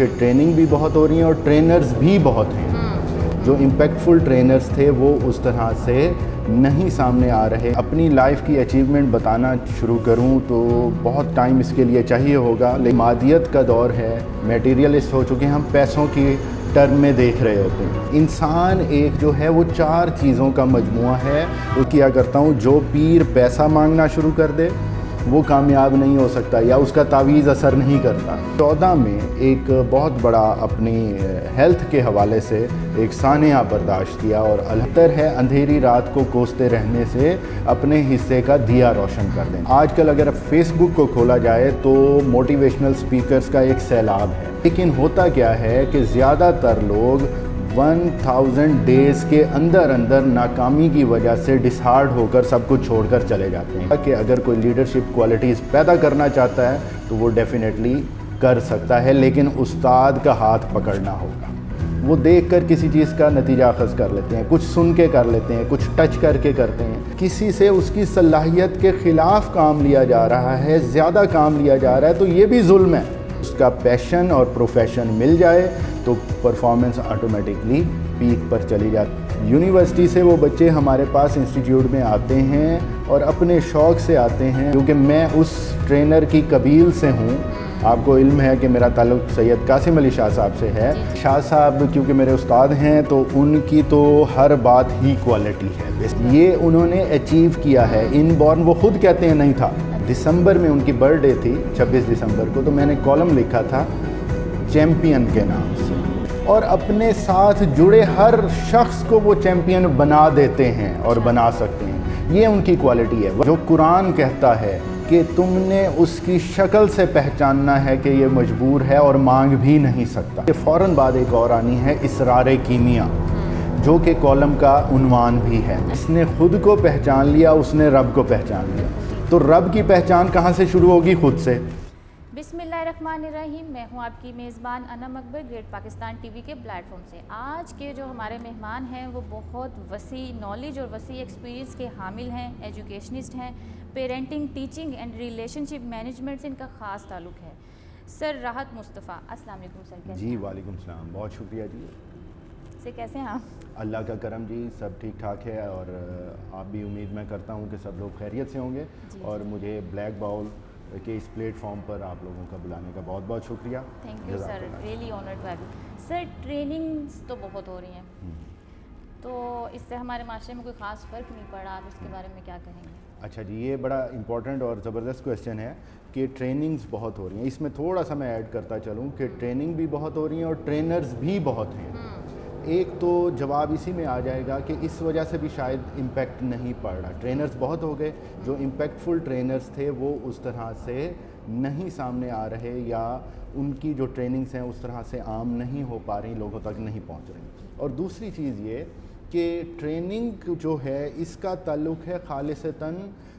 کہ ٹریننگ بھی بہت ہو رہی ہیں اور ٹرینرز بھی بہت ہیں. جو امپیکٹفل ٹرینرز تھے وہ اس طرح سے نہیں سامنے آ رہے. اپنی لائف کی اچیومنٹ بتانا شروع کروں تو بہت ٹائم اس کے لیے چاہیے ہوگا. لیکن مادیت کا دور ہے, میٹیریلسٹ ہو چکے ہیں, ہم پیسوں کی ٹرم میں دیکھ رہے ہوتے ہیں. انسان ایک جو ہے وہ 4 چیزوں کا مجموعہ ہے. وہ کیا کرتا ہوں, جو پیر پیسہ مانگنا شروع کر دے وہ کامیاب نہیں ہو سکتا یا اس کا تعویذ اثر نہیں کرتا. 14 میں ایک بہت بڑا اپنی ہیلتھ کے حوالے سے ایک سانحہ برداشت کیا اور الحتر ہے اندھیری رات کو کوستے رہنے سے اپنے حصے کا دیا روشن کر دیں. آج کل اگر فیس بک کو کھولا جائے تو موٹیویشنل سپیکرز کا ایک سیلاب ہے. لیکن ہوتا کیا ہے کہ زیادہ تر لوگ 1000 ڈیز کے اندر ناکامی کی وجہ سے ڈسہارڈ ہو کر سب کچھ چھوڑ کر چلے جاتے ہیں. کہ اگر کوئی لیڈرشپ کوالٹیز پیدا کرنا چاہتا ہے تو وہ ڈیفینیٹلی کر سکتا ہے, لیکن استاد کا ہاتھ پکڑنا ہوگا. وہ دیکھ کر کسی چیز کا نتیجہ اخذ کر لیتے ہیں, کچھ سن کے کر لیتے ہیں, کچھ ٹچ کر کے کرتے ہیں. کسی سے اس کی صلاحیت کے خلاف کام لیا جا رہا ہے, زیادہ کام لیا جا رہا ہے, تو یہ بھی ظلم ہے. اس کا پیشن اور پروفیشن مل جائے تو پرفارمنس آٹومیٹکلی پیک پر چلی جاتی. یونیورسٹی سے وہ بچے ہمارے پاس انسٹیٹیوٹ میں آتے ہیں اور اپنے شوق سے آتے ہیں, کیونکہ میں اس ٹرینر کی قبیل سے ہوں. آپ کو علم ہے کہ میرا تعلق سید قاسم علی شاہ صاحب سے ہے. شاہ صاحب کیونکہ میرے استاد ہیں تو ان کی تو ہر بات ہی کوالٹی ہے. یہ انہوں نے اچیو کیا ہے. ان بورن وہ خود کہتے ہیں نہیں تھا. دسمبر میں ان کی برتھ ڈے تھی 26 دسمبر کو, تو میں نے کالم لکھا تھا چیمپئن کے نام سے, اور اپنے ساتھ جڑے ہر شخص کو وہ چیمپئن بنا دیتے ہیں اور بنا سکتے ہیں. یہ ان کی کوالٹی ہے. جو قرآن کہتا ہے کہ تم نے اس کی شکل سے پہچاننا ہے کہ یہ مجبور ہے اور مانگ بھی نہیں سکتا. یہ فوراً بعد ایک اور آنی ہے اسرار کیمیا, جو کہ کالم کا عنوان بھی ہے. اس نے خود کو پہچان لیا, اس نے رب کو پہچان لیا. تو رب کی پہچان کہاں سے شروع ہوگی؟ خود سے. بسم اللہ الرحمن الرحیم. میں ہوں آپ کی میزبان انم اکبر, گریٹ پاکستان ٹی وی کے پلیٹ فارم سے. آج کے جو ہمارے مہمان ہیں وہ بہت وسیع نالج اور وسیع ایکسپیرینس کے حامل ہیں, ایجوکیشنسٹ ہیں. Parenting, teaching and relation ship management سے ان کا خاص تعلق ہے. سر راحت مصطفیٰ, السلام علیکم سر. کیسے جی وعلیکم السلام, بہت شکریہ جی. سے کیسے ہیں آپ؟ اللہ کا کرم جی, سب ٹھیک ٹھاک ہے, اور آپ بھی امید میں کرتا ہوں کہ سب لوگ خیریت سے ہوں گے. اور مجھے بلیک باؤل کہ اس پلیٹ فارم پر آپ لوگوں کا بلانے کا بہت بہت شکریہ. Thank you sir, really honoured to have you. Sir trainings تو بہت ہو رہی ہیں, تو اس سے ہمارے معاشرے میں کوئی خاص فرق نہیں پڑا, آپ اس کے بارے میں کیا کہیں گے؟ اچھا جی, یہ بڑا امپورٹنٹ اور زبردست کویشچن ہے کہ ٹریننگز بہت ہو رہی ہیں. اس میں تھوڑا سا میں ایڈ کرتا چلوں کہ ٹریننگ بھی بہت ہو رہی ہیں اور ٹرینرز بھی بہت ہیں. ایک تو جواب اسی میں آ جائے گا کہ اس وجہ سے بھی شاید امپیکٹ نہیں پڑ رہا. ٹرینرز بہت ہو گئے, جو امپیکٹفل ٹرینرز تھے وہ اس طرح سے نہیں سامنے آ رہے, یا ان کی جو ٹریننگز ہیں اس طرح سے عام نہیں ہو پا رہی, لوگوں تک نہیں پہنچ رہی. اور دوسری چیز یہ کہ ٹریننگ جو ہے اس کا تعلق ہے خالصتاً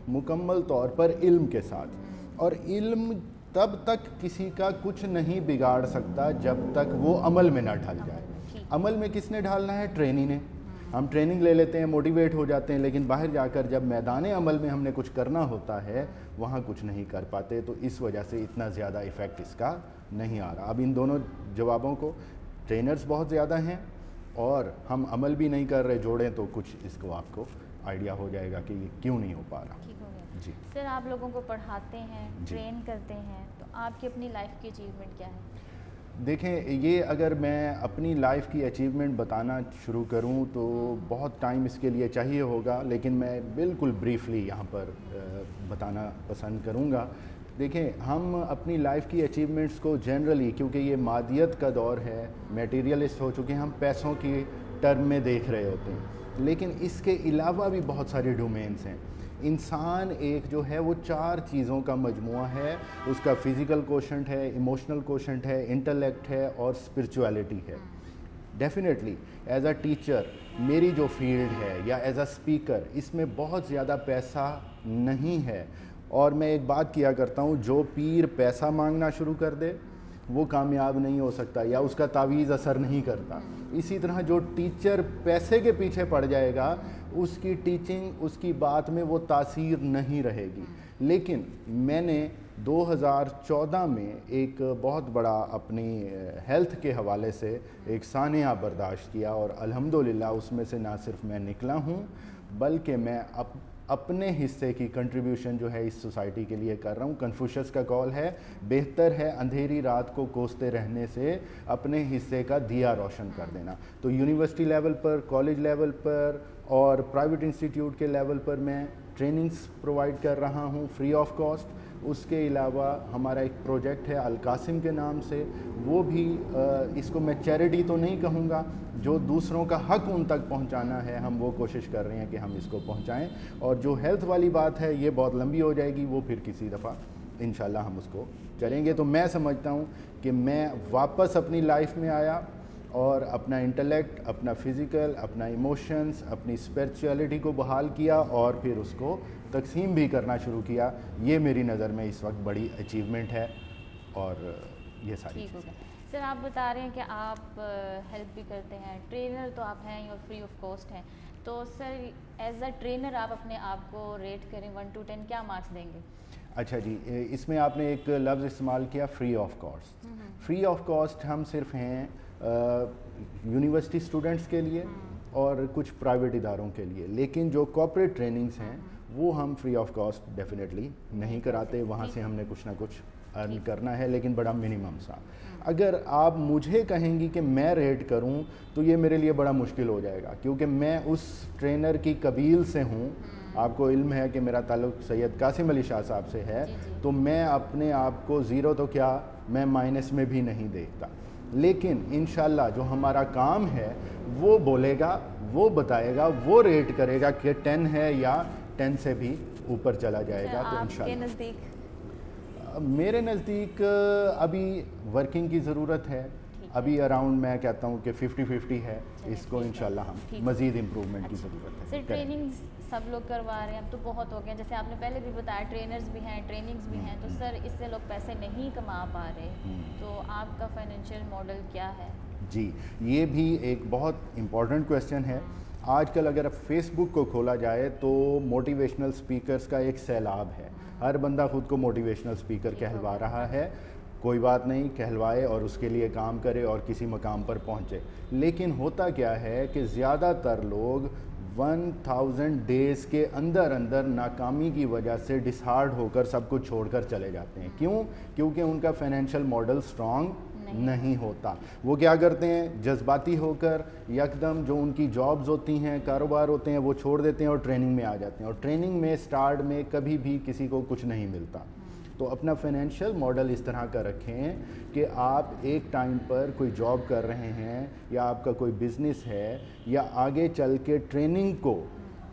مکمل طور پر علم کے ساتھ, اور علم تب تک کسی کا کچھ نہیں بگاڑ سکتا جب تک وہ عمل میں نہ ڈھل جائے. عمل میں کس نے ڈھالنا ہے؟ ٹرینی نے. ہم ٹریننگ لے لیتے ہیں, موٹیویٹ ہو جاتے ہیں, لیکن باہر جا کر جب میدان عمل میں ہم نے کچھ کرنا ہوتا ہے وہاں کچھ نہیں کر پاتے. تو اس وجہ سے اتنا زیادہ ایفیکٹ اس کا نہیں آ رہا. اب ان دونوں جوابوں کو, ٹرینرز بہت زیادہ ہیں اور ہم عمل بھی نہیں کر رہے, جوڑیں تو کچھ اس کو آپ کو آئیڈیا ہو جائے گا کہ یہ کیوں نہیں ہو پا رہا. جی سر, آپ لوگوں کو پڑھاتے ہیں, ٹرین کرتے ہیں, تو آپ کی اپنی لائف کی اچیومنٹ کیا ہے؟ دیکھیں, یہ اگر میں اپنی لائف کی اچیومنٹ بتانا شروع کروں تو بہت ٹائم اس کے لیے چاہیے ہوگا, لیکن میں بالکل بریفلی یہاں پر بتانا پسند کروں گا. دیکھیں, ہم اپنی لائف کی اچیومنٹس کو جنرلی, کیونکہ یہ مادیت کا دور ہے, میٹیریلسٹ ہو چکے ہیں, ہم پیسوں کی ٹرم میں دیکھ رہے ہوتے ہیں, لیکن اس کے علاوہ بھی بہت سارے ڈومینس ہیں. انسان ایک جو ہے وہ 4 چیزوں کا مجموعہ ہے. اس کا فزیکل کوشنٹ ہے, ایموشنل کوشنٹ ہے, انٹلیکٹ ہے اور اسپرچویلٹی ہے. ڈیفینیٹلی ایز اے ٹیچر میری جو فیلڈ ہے یا ایز اے اسپیکر, اس میں بہت زیادہ پیسہ نہیں ہے. اور میں ایک بات کیا کرتا ہوں, جو پیر پیسہ مانگنا شروع کر دے وہ کامیاب نہیں ہو سکتا یا اس کا تعویذ اثر نہیں کرتا. اسی طرح جو ٹیچر پیسے کے پیچھے پڑ جائے گا اس کی ٹیچنگ, اس کی بات میں وہ تاثیر نہیں رہے گی. لیکن میں نے 2014 میں ایک بہت بڑا اپنی ہیلتھ کے حوالے سے ایک سانحہ برداشت کیا اور الحمدللہ اس میں سے نہ صرف میں نکلا ہوں بلکہ میں اپنے حصے کی کنٹریبیوشن جو ہے اس سوسائٹی کے لیے کر رہا ہوں. کنفوشس کا قول ہے بہتر ہے اندھیری رات کو کوستے رہنے سے اپنے حصے کا دیا روشن کر دینا. تو یونیورسٹی لیول پر, کالج لیول پر اور پرائیویٹ انسٹیٹیوٹ کے لیول پر میں ٹریننگز پرووائڈ کر رہا ہوں فری آف کاسٹ. اس کے علاوہ ہمارا ایک پروجیکٹ ہے القاسم کے نام سے, وہ بھی اس کو میں چیریٹی تو نہیں کہوں گا, جو دوسروں کا حق ان تک پہنچانا ہے ہم وہ کوشش کر رہے ہیں کہ ہم اس کو پہنچائیں. اور جو ہیلتھ والی بات ہے یہ بہت لمبی ہو جائے گی, وہ پھر کسی دفعہ انشاءاللہ ہم اس کو کریں گے. تو میں سمجھتا ہوں کہ میں واپس اپنی لائف میں آیا اور اپنا انٹلیکٹ, اپنا فزیکل, اپنا ایموشنز, اپنی اسپرچولیٹی کو بحال کیا اور پھر اس کو تقسیم بھی کرنا شروع کیا. یہ میری نظر میں اس وقت بڑی اچیومنٹ ہے. اور یہ ساری چیزیں. سر آپ بتا رہے ہیں کہ آپ ہیلپ بھی کرتے ہیں, ٹرینر تو آپ ہیں اور فری آف کاسٹ ہیں, تو سر ایز اے ٹرینر آپ اپنے آپ کو ریٹ کریں 1 to 10 کیا مارکس دیں گے؟ اچھا جی, اس میں آپ نے ایک لفظ استعمال کیا free of cost. Free of cost ہم صرف ہیں یونیورسٹی اسٹوڈنٹس کے لیے اور کچھ پرائیویٹ اداروں کے لیے, لیکن جو کارپوریٹ ٹریننگز ہیں وہ ہم فری آف کاسٹ ڈیفینیٹلی نہیں کراتے. وہاں سے ہم نے کچھ نہ کچھ ارن کرنا ہے, لیکن بڑا منیمم سا. اگر آپ مجھے کہیں گی کہ میں ریٹ کروں تو یہ میرے لیے بڑا مشکل ہو جائے گا, کیونکہ میں اس ٹرینر کی قبیل سے ہوں. آپ کو علم ہے کہ میرا تعلق سید قاسم علی شاہ صاحب سے ہے, تو میں اپنے آپ کو زیرو تو کیا میں مائنس میں بھی نہیں دیکھتا. لیکن انشاءاللہ جو ہمارا کام ہے وہ بولے گا, وہ بتائے گا, وہ ریٹ کرے گا کہ 10 ہے یا 10 سے بھی اوپر چلا جائے گا. تو انشاءاللہ میرے نزدیک ابھی ورکنگ کی ضرورت ہے. ابھی اراؤنڈ میں کہتا ہوں کہ 50-50 ہے. اس کو انشاءاللہ ہم مزید امپروومنٹ کی ضرورت ہے. سر ٹریننگز سب لوگ کروا رہے ہیں, اب تو بہت ہو گئے, جیسے آپ نے پہلے بھی بتایا ٹرینرز بھی ہیں, ٹریننگز بھی ہیں, تو سر اس سے لوگ پیسے نہیں کما پا رہے, تو آپ کا فائنینشیل ماڈل کیا ہے؟ جی, یہ بھی ایک بہت امپورٹنٹ کویسچن ہے. آج کل اگر فیس بک کو کھولا جائے تو موٹیویشنل سپیکرز کا ایک سیلاب ہے. ہر بندہ خود کو موٹیویشنل سپیکر کہلوا رہا ہے. کوئی بات نہیں, کہلوائے اور اس کے لیے کام کرے اور کسی مقام پر پہنچے. لیکن ہوتا کیا ہے کہ زیادہ تر لوگ 1000 ڈیز کے اندر ناکامی کی وجہ سے ڈسہارڈ ہو کر سب کچھ چھوڑ کر چلے جاتے ہیں. کیوں؟ کیونکہ ان کا فائنینشیل ماڈل اسٹرانگ نہیں ہوتا. وہ کیا کرتے ہیں, جذباتی ہو کر یکدم جو ان کی جابز ہوتی ہیں, کاروبار ہوتے ہیں, وہ چھوڑ دیتے ہیں اور ٹریننگ میں آ جاتے ہیں. اور ٹریننگ میں سٹارٹ میں کبھی بھی کسی کو کچھ نہیں ملتا. تو اپنا فائنینشیل ماڈل اس طرح کا رکھیں کہ آپ ایک ٹائم پر کوئی جاب کر رہے ہیں یا آپ کا کوئی بزنس ہے, یا آگے چل کے ٹریننگ کو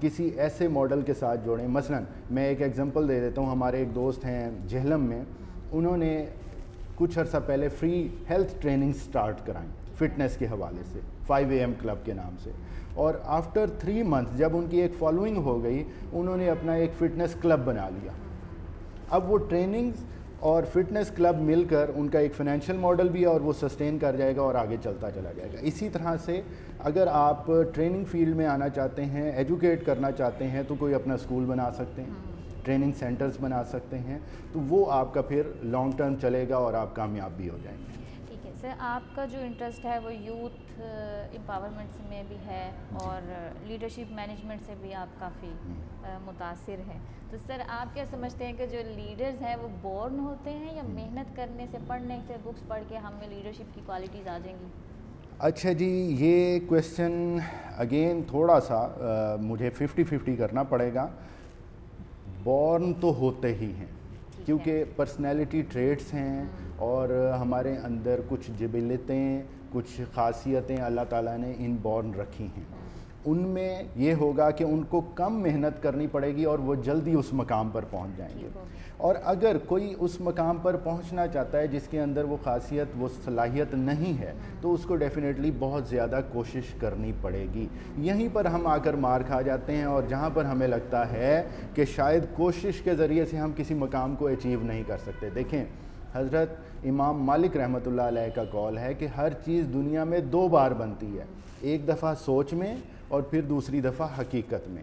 کسی ایسے ماڈل کے ساتھ جوڑیں. مثلا میں ایک ایگزامپل دے دیتا ہوں. ہمارے ایک دوست ہیں جہلم میں, انہوں نے کچھ عرصہ پہلے فری ہیلتھ ٹریننگ سٹارٹ کرائیں فٹنس کے حوالے سے 5 AM کلب کے نام سے. اور آفٹر 3 months جب ان کی ایک فالوئنگ ہو گئی, انہوں نے اپنا ایک فٹنس کلب بنا لیا. اب وہ ٹریننگز اور فٹنس کلب مل کر ان کا ایک فائنینشیل ماڈل بھی ہے اور وہ سسٹین کر جائے گا اور آگے چلتا چلا جائے گا. اسی طرح سے اگر آپ ٹریننگ فیلڈ میں آنا چاہتے ہیں, ایجوکیٹ کرنا چاہتے ہیں, تو کوئی اپنا اسکول بنا سکتے ہیں, ٹریننگ سینٹرز بنا سکتے ہیں. تو وہ آپ کا پھر لانگ ٹرم چلے گا اور آپ کامیاب بھی ہو جائیں گے. ٹھیک ہے سر, آپ کا جو انٹرسٹ ہے وہ یوتھ امپاورمنٹ میں بھی ہے اور لیڈرشپ مینجمنٹ سے بھی آپ کافی متاثر ہیں. تو سر آپ کیا سمجھتے ہیں کہ جو لیڈرز ہیں وہ بورن ہوتے ہیں یا محنت کرنے سے, پڑھنے سے, بکس پڑھ کے ہم میں لیڈرشپ کی کوالٹیز آ جائیں گی؟ اچھا جی, یہ کویسچن اگین تھوڑا سا مجھے 50-50 کرنا پڑے گا. بورن تو ہوتے ہی ہیں, کیونکہ پرسنالٹی ٹریٹس ہیں اور ہمارے اندر کچھ جبلتیں, کچھ خاصیتیں اللہ تعالیٰ نے ان بورن رکھی ہیں. ان میں یہ ہوگا کہ ان کو کم محنت کرنی پڑے گی اور وہ جلدی اس مقام پر پہنچ جائیں گے. اور اگر کوئی اس مقام پر پہنچنا چاہتا ہے جس کے اندر وہ خاصیت, وہ صلاحیت نہیں ہے, تو اس کو ڈیفینیٹلی بہت زیادہ کوشش کرنی پڑے گی. یہیں پر ہم آ کر مار کھا جاتے ہیں, اور جہاں پر ہمیں لگتا ہے کہ شاید کوشش کے ذریعے سے ہم کسی مقام کو اچیو نہیں کر سکتے. دیکھیں, حضرت امام مالک رحمۃ اللہ علیہ کا قول ہے کہ ہر چیز دنیا میں 2 بار بنتی ہے, ایک دفعہ سوچ میں اور پھر دوسری دفعہ حقیقت میں.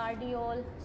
RD-OL,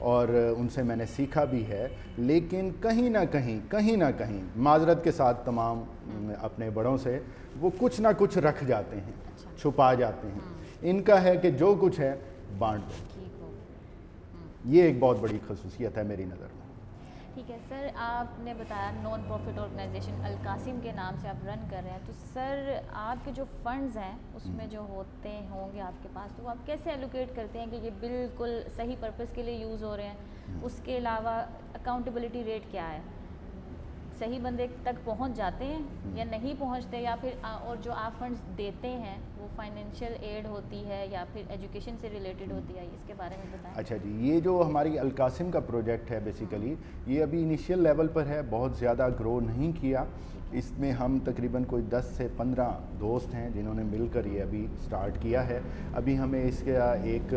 اور ان سے میں نے سیکھا بھی ہے, لیکن کہیں نہ کہیں معذرت کے ساتھ تمام اپنے بڑوں سے وہ کچھ نہ کچھ رکھ جاتے ہیں, چھپا جاتے ہیں. ان کا ہے کہ جو کچھ ہے بانٹ دو. یہ ایک بہت بڑی خصوصیت ہے میری نظر میں. ٹھیک ہے سر, آپ نے بتایا نان پروفٹ آرگنائزیشن القاسم کے نام سے آپ رن کر رہے ہیں, تو سر آپ کے جو فنڈز ہیں اس میں جو ہوتے ہوں گے آپ کے پاس, تو آپ کیسے ایلوکیٹ کرتے ہیں کہ یہ بالکل صحیح پرپس کے لیے یوز ہو رہے ہیں؟ اس کے علاوہ اکاؤنٹیبلٹی ریٹ کیا ہے؟ صحیح بندے تک پہنچ جاتے ہیں یا نہیں پہنچتے, یا پھر اور جو آپ فنڈز دیتے ہیں وہ فائنینشیل ایڈ ہوتی ہے یا پھر ایجوکیشن سے ریلیٹڈ ہوتی ہے؟ اس کے بارے میں بتائیں. اچھا جی, یہ جو ہماری القاسم کا پروجیکٹ ہے بیسیکلی یہ ابھی انیشیل لیول پر ہے, بہت زیادہ گرو نہیں کیا. اس میں ہم تقریباً کوئی 10 سے 15 دوست ہیں جنہوں نے مل کر یہ ابھی سٹارٹ کیا ہے. ابھی ہمیں اس کا ایک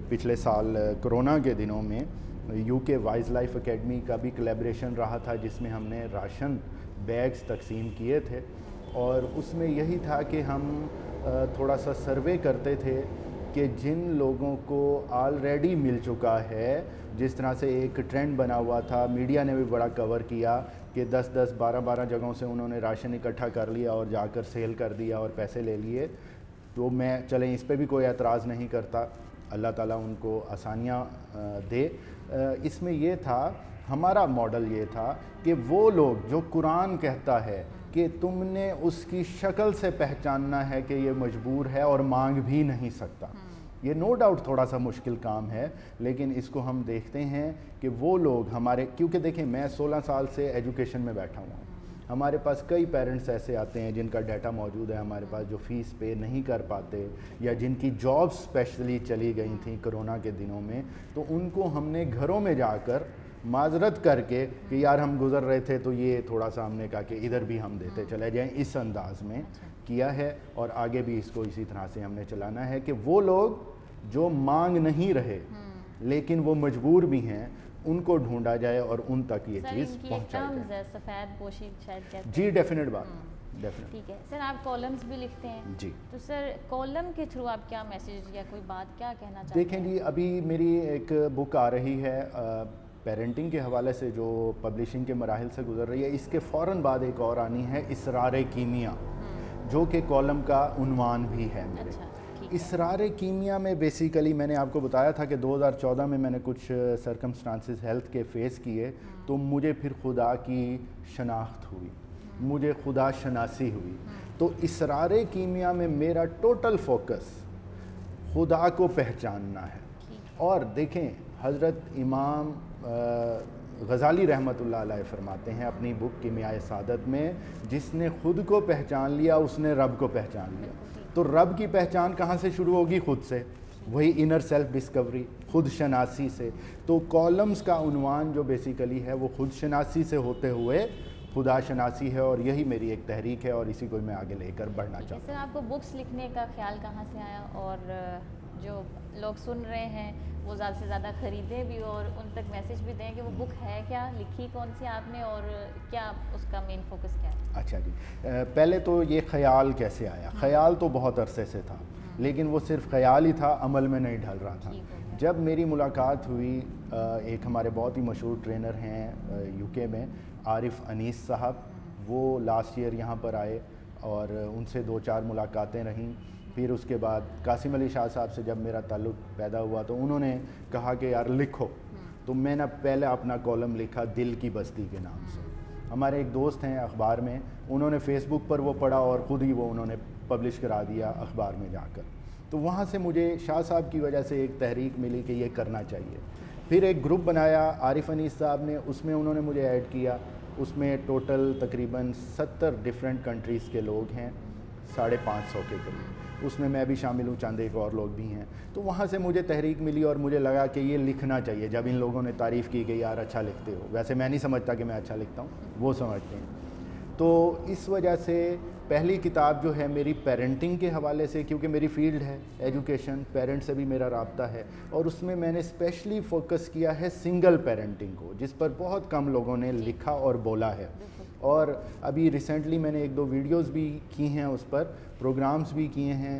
پچھلے سال کرونا کے دنوں میں یو کے وائز لائف اکیڈمی کا بھی کلیبریشن رہا تھا, جس میں ہم نے راشن بیگز تقسیم کیے تھے, اور اس میں یہی تھا کہ ہم تھوڑا سا سروے کرتے تھے کہ جن لوگوں کو آلریڈی مل چکا ہے, جس طرح سے ایک ٹرینڈ بنا ہوا تھا, میڈیا نے بھی بڑا کور کیا کہ 10-10 12-12 جگہوں سے انہوں نے راشن اکٹھا کر لیا اور جا کر سیل کر دیا اور پیسے لے لیے. تو میں چلیں اس پہ بھی کوئی اعتراض نہیں کرتا, اللہ تعالیٰ ان کو آسانیاں دے. اس میں یہ تھا, ہمارا ماڈل یہ تھا کہ وہ لوگ جو قرآن کہتا ہے کہ تم نے اس کی شکل سے پہچاننا ہے کہ یہ مجبور ہے اور مانگ بھی نہیں سکتا. یہ نو ڈاؤٹ تھوڑا سا مشکل کام ہے, لیکن اس کو ہم دیکھتے ہیں کہ وہ لوگ ہمارے, کیونکہ دیکھیں میں 16 سال سے ایجوکیشن میں بیٹھا ہوا ہوں, ہمارے پاس کئی پیرنٹس ایسے آتے ہیں جن کا ڈیٹا موجود ہے ہمارے پاس, جو فیس پے نہیں کر پاتے یا جن کی جابس اسپیشلی چلی گئی تھیں کرونا کے دنوں میں, تو ان کو ہم نے گھروں میں جا کر معذرت کر کے کہ یار ہم گزر رہے تھے تو یہ تھوڑا سا ہم نے کہا کہ ادھر بھی ہم دیتے چلے جائیں, اس انداز میں کیا ہے, اور آگے بھی اس کو اسی طرح سے ہم نے چلانا ہے کہ وہ لوگ جو مانگ نہیں رہے لیکن وہ مجبور بھی ہیں ان کو ڈھونڈا جائے اور ان تک یہ چیز پہنچائی جائے. سفید پوشی شاید کہتے ہیں. جی ڈیفینیٹ بات. ٹھیک ہے سر, آپ کالمز بھی لکھتے ہیں جی, تو سر کالم کے تھرو آپ کیا میسیج یا کوئی بات کیا کہنا چاہتے ہیں؟ دیکھیں جی, ابھی میری ایک بک آ رہی ہے پیرنٹنگ کے حوالے سے جو پبلشنگ کے مراحل سے گزر رہی ہے. اس کے فوراً بعد ایک اور آنی ہے اسرار کیمیا, جو کہ کالم کا عنوان بھی ہے میرے. اسرار کیمیا میں بیسیکلی میں نے آپ کو بتایا تھا کہ 2014 میں نے کچھ سرکمسٹانسز ہیلتھ کے فیس کیے, تو مجھے پھر خدا کی شناخت ہوئی, مجھے خدا شناسی ہوئی. تو اسرار کیمیا میں میرا ٹوٹل فوکس خدا کو پہچاننا ہے. اور دیکھیں حضرت امام غزالی رحمۃ اللہ علیہ فرماتے ہیں اپنی بک کیمیاء سعادت میں, جس نے خود کو پہچان لیا اس نے رب کو پہچان لیا. تو رب کی پہچان کہاں سے شروع ہوگی؟ خود سے, وہی انر سیلف ڈسکوری, خود شناسی سے. تو کالمز کا عنوان جو بیسیکلی ہے وہ خود شناسی سے ہوتے ہوئے خدا شناسی ہے, اور یہی میری ایک تحریک ہے اور اسی کو میں آگے لے کر بڑھنا چاہتا ہوں. سر آپ کو بکس لکھنے کا خیال کہاں سے آیا, اور جو لوگ سن رہے ہیں وہ زیادہ سے زیادہ خریدیں بھی اور ان تک میسیج بھی دیں کہ وہ بک ہے کیا, لکھی کون سی آپ نے, اور کیا اس کا مین فوکس کیا ہے؟ اچھا جی, پہلے تو یہ خیال کیسے آیا؟ خیال تو بہت عرصے سے تھا, لیکن وہ صرف خیال ہی تھا, عمل میں نہیں ڈھل رہا تھا. جب میری ملاقات ہوئی ایک ہمارے بہت ہی مشہور ٹرینر ہیں یو کے میں, عارف انیس صاحب, وہ لاسٹ ایئر یہاں پر آئے اور ان سے 2-4 ملاقاتیں رہیں. پھر اس کے بعد قاسم علی شاہ صاحب سے جب میرا تعلق پیدا ہوا تو انہوں نے کہا کہ یار لکھو. تو میں نے پہلے اپنا کالم لکھا دل کی بستی کے نام سے. ہمارے ایک دوست ہیں اخبار میں, انہوں نے فیس بک پر وہ پڑھا اور خود ہی وہ انہوں نے پبلش کرا دیا اخبار میں جا کر. تو وہاں سے مجھے شاہ صاحب کی وجہ سے ایک تحریک ملی کہ یہ کرنا چاہیے. پھر ایک گروپ بنایا عارف انیس صاحب نے, اس میں انہوں نے مجھے ایڈ کیا. اس میں ٹوٹل تقریباً 70 ڈفرینٹ کنٹریز کے لوگ ہیں, 550 کے قریب. اس میں بھی شامل ہوں, چند ایک اور لوگ بھی ہیں. تو وہاں سے مجھے تحریک ملی اور مجھے لگا کہ یہ لکھنا چاہیے. جب ان لوگوں نے تعریف کی کہ یار اچھا لکھتے ہو, ویسے میں نہیں سمجھتا کہ میں اچھا لکھتا ہوں, وہ سمجھتے ہیں. تو اس وجہ سے پہلی کتاب جو ہے میری پیرنٹنگ کے حوالے سے, کیونکہ میری فیلڈ ہے ایجوکیشن, پیرنٹ سے بھی میرا رابطہ ہے, اور اس میں نے اسپیشلی فوکس کیا ہے سنگل پیرنٹنگ کو, جس پر بہت کم لوگوں نے لکھا اور بولا ہے. اور ابھی ریسنٹلی میں نے 1-2 ویڈیوز بھی کی ہیں, اس پر پروگرامز بھی کیے ہیں.